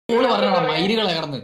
മയിലുകളെ കിടന്ന്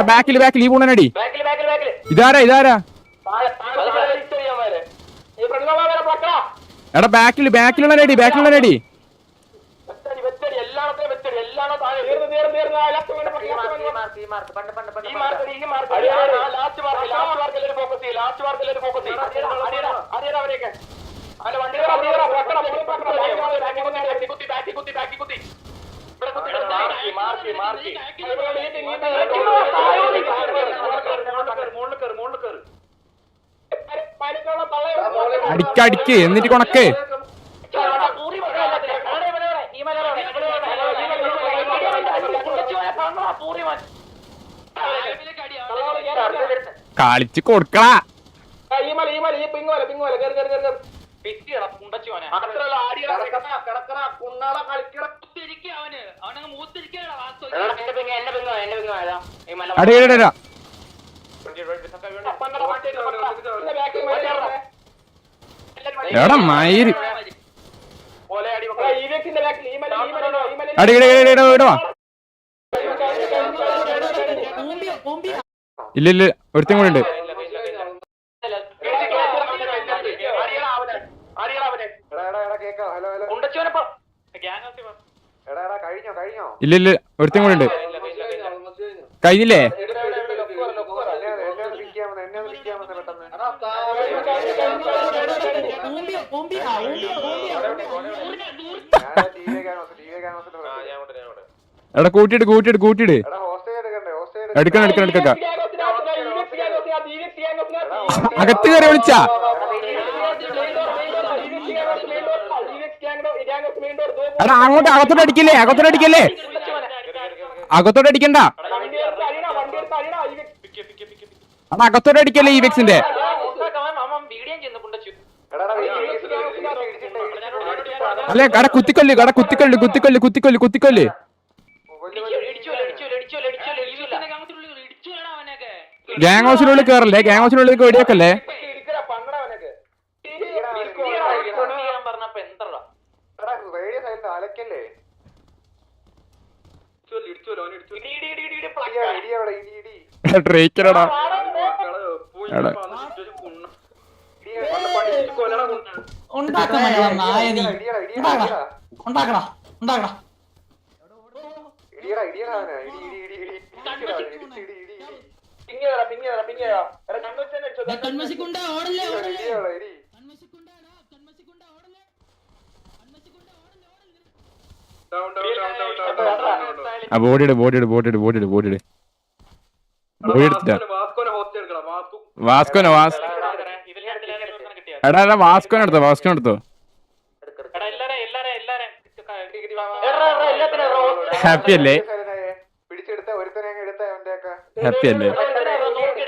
ബാക്കിൽ ഈ പൂണനടി ഇതാരാ എടാ ബാക്കിലുള്ള നടി അടിക്ക് എന്നിട്ട് കൊണക്ക് കളിച്ച് കൊടുക്കടാ അടിയടാ എടാ മയിര് അടിയടാ ഇല്ല ഒരുത്തും കൂടെ ഉണ്ട് ഇല്ല ഒരുത്തും കൂടെ ഉണ്ട് കഴിഞ്ഞില്ലേ എടാ കൂട്ടിയിട് എടുക്ക അകത്ത് കയറി വിളിച്ചാ എടാ അങ്ങോട്ട് അകത്തോട്ട് അടിക്കല്ലേ അകത്തോട്ട് അടിക്കണ്ട അടാ അകത്തോട്ട് അടിക്കല്ലേ ഈ വെക്സിന്റെ അല്ലെ കട കുത്തിക്കൊല്ല് ഗ്യാങ് ഹൗസിനുള്ളിൽ കേറല്ലേ വെടിയൊക്കല്ലേ ട്രേക്കലടാ ബോഡിയുടെ എടാ വാസ്കോനെ എടുത്തോ ഹാപ്പി അല്ലേ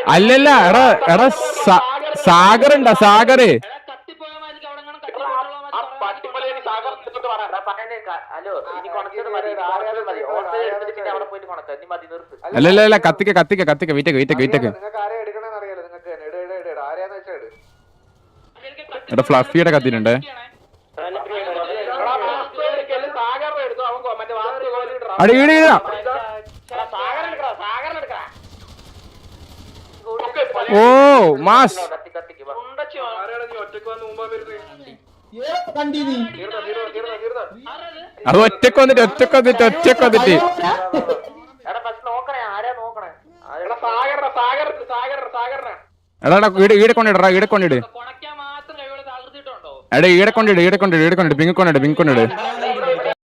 അല്ലല്ല എടാ സാഗർ അല്ലല്ല കത്തിക്ക വെയിറ്റ് എടാ ഫ്ലഫിയുടെ കത്തിനുണ്ട് ഓ മാസ് അത് ഒറ്റക്ക് വന്നിട്ട് എടാ ഈടെ കൊണ്ടിട എടാ ഈടെ കൊണ്ടിട് പിങ്ങി കൊണ്ടിട്